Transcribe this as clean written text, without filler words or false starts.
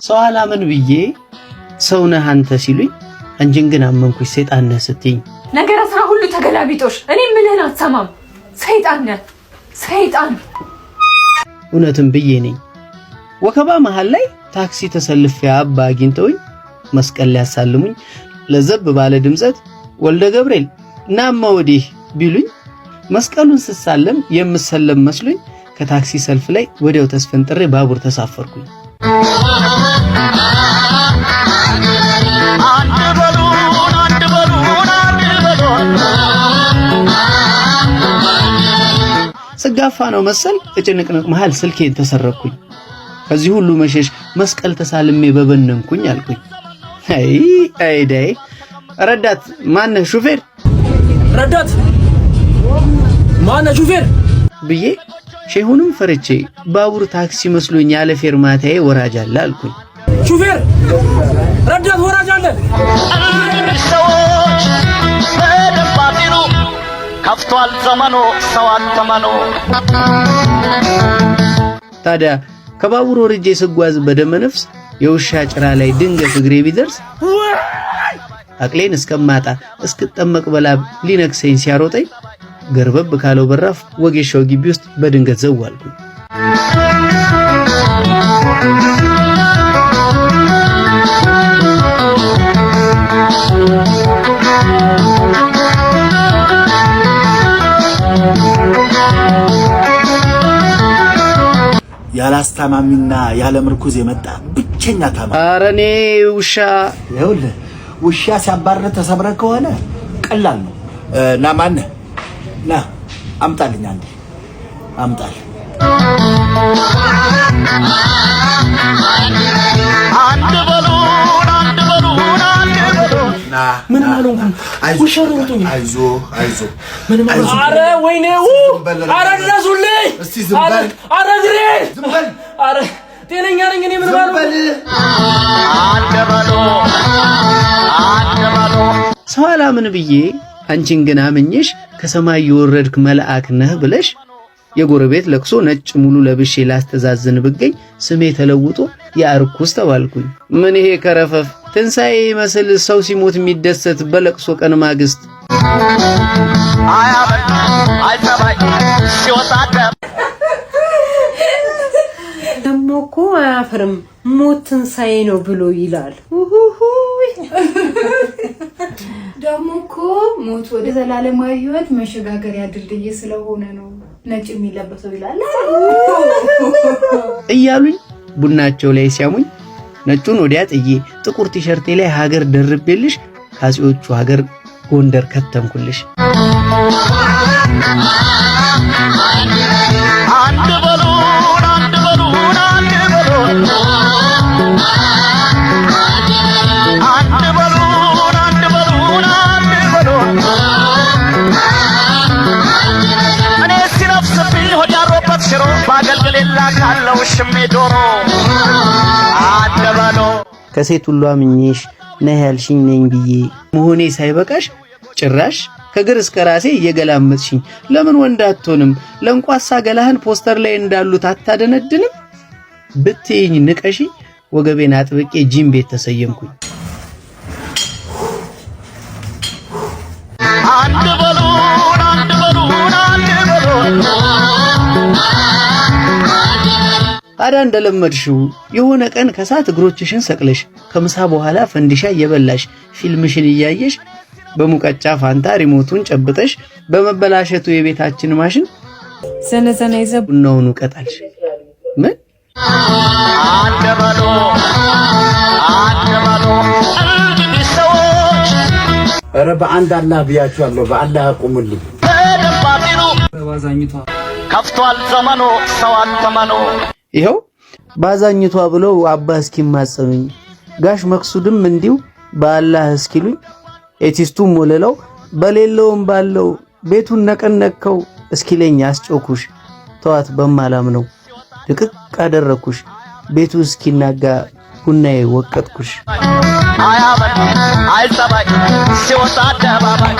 ሰው አላምን ብዬ ሰው ነህ አንተ ሲሉኝ አንቺን ግን አመንኩሽ ሰይጣን ነህ ስትይኝ ነገር አስራ ሁሉ ተገላቢጦሽ እኔ ምንህን አትሰማም ሰይጣን ነህ ሰይጣን እውነትም ብዬ ነኝ ወከባ መሃል ላይ ታክሲ ተሰልፌ አባ አግኝተውኝ መስቀል ሊያሳልሙኝ ለዘብ ባለ ድምጸት ወልደ ገብርኤል ናማ ወዲህ ቢሉኝ መስቀሉን ስሳለም የምሰለም መስሎኝ ከታክሲ ሰልፍ ላይ ወዲያው ተስፈንጥሬ ባቡር ተሳፈርኩኝ ስጋፋ ነው መሰል እጭንቅንቅ መሃል ስልኬን ተሰረኩኝ ከዚህ ሁሉ መሸሽ መስቀል ተሳልሜ በበነንኩኝ አልኩኝ አይዳይ ረዳት ማነ ሹፌር ረዳት ማነ ሹፌር ብዬ ሼሁንም ፈርቼ ባቡር ታክሲ መስሎኝ ያለ ፌርማታዬ ወራጅ አለ አልኩኝ ሹፌር ረዳት ወራጅ አለ ሰዎች በደባቢሩ ከፍቷል ዘመኑ ሰው አተመኑ ታዲያ ከባቡር ወርጄ ስጓዝ በደመነፍስ የውሻ ጭራ ላይ ድንገት እግሬ ቢደርስ አቅሌን እስከማጣ እስክጠመቅ በላብ ሊነክሰኝ ሲያሮጠኝ ገርበብ ካለው በራፍ ወጌሻው ግቢ ውስጥ በድንገት ዘዋልኩ ያላስታማሚና ያለ ምርኩዝ የመጣ ብቸኛ ታማ አረኔ ውሻ ይኸውልህ ውሻ ሲያባርር ተሰብረ ከሆነ ቀላል ነው ና ማነ ና አምጣልኝ አንዴ አምጣል አንድ በሉን ና ምን ማለት ነው ውሻ ነው አይዞ ምን ማለት አረ ወይኔው አረ ድረሱልኝ እስቲ ዝም በል አረ ግሬ ዝም በል አረ ጤነኛ ነኝ እኔ ምን ማለት አንድ በሉ ሰው አላምን ብዬ አንቺን ግን አምኜሽ ከሰማይ የወረድክ መልአክ ነህ ብለሽ የጎረቤት ለቅሶ ነጭ ሙሉ ለብሼ ላስተዛዝን ብገኝ ስሜ ተለውጦ ያርኩስ ተባልኩኝ ምን ይሄ ከረፈፍ ትንሳኤ መስል ሰው ሲሞት የሚደሰት በለቅሶ ቀን ማግስት አይተባይ ሲወጣደ ደሞኮ አያፍርም ሞት ትንሳኤ ነው ብሎ ይላል ደሞኮ ሞት ወደ ዘላለማዊ ህይወት መሸጋገሪያ ድልድይ ስለሆነ ነው ነጭ የሚለበሰው ይላል እያሉኝ ቡናቸው ላይ ሲያሙኝ ነጩን ወዲያ ጥዬ ጥቁር ቲሸርቴ ላይ ሀገር ደርቤልሽ ካሲዎቹ ሀገር ጎንደር ከተምኩልሽ አንድ በሉን እኔ ሲነፍስብኝ ሆዳሮበት ሽሮ ባገልግሌላ ካለው ሽሜ ዶሮ አንድ በሉ ከሴት ሁሉ አምኜሽ ነህ ያልሽኝ ነኝ ብዬ መሆኔ ሳይበቃሽ ጭራሽ ከግር እስከ ራሴ እየገላመጥሽኝ ለምን ወንድ አትሆንም ለንቋሳ ገላህን ፖስተር ላይ እንዳሉት አታደነድንም ብትይኝ ንቀሺ ወገቤን አጥብቄ ጂም ቤት ተሰየምኩኝ አንድ በሉን ታዲያ እንደለመድሽው የሆነ ቀን ከሳት እግሮችሽን ሰቅለሽ ከምሳ በኋላ ፈንዲሻ እየበላሽ ፊልምሽን እያየሽ በሙቀጫ ፋንታ ሪሞቱን ጨብጠሽ በመበላሸቱ የቤታችን ማሽን ዘነዘና ይዘብ ነው ቀጣልሽ ምን አንድ በሉ እንግዲህ ሰዎች ኧረ በአንድ አላህ ብያችኋለሁ በአላህ አቁሙልኝ በደባቢሩ በባዛኝቷ ከፍቷል ዘመኑ ሰው አተመኑ ይኸው ባዛኝቷ ብለው አባ እስኪማጸኑኝ ጋሽ መክሱድም እንዲው በአላህ እስኪሉኝ ኤቲስቱም ወለለው በሌለውም ባለው ቤቱን ነቀነቀው እስኪለኝ አስጮኩሽ ተዋት በማላም ነው ድቅቅ አደረኩሽ ቤቱ እስኪናጋ ቡናዬ ወቀጥኩሽ አያበል አይሰባይ ሲወጣ አደባባይ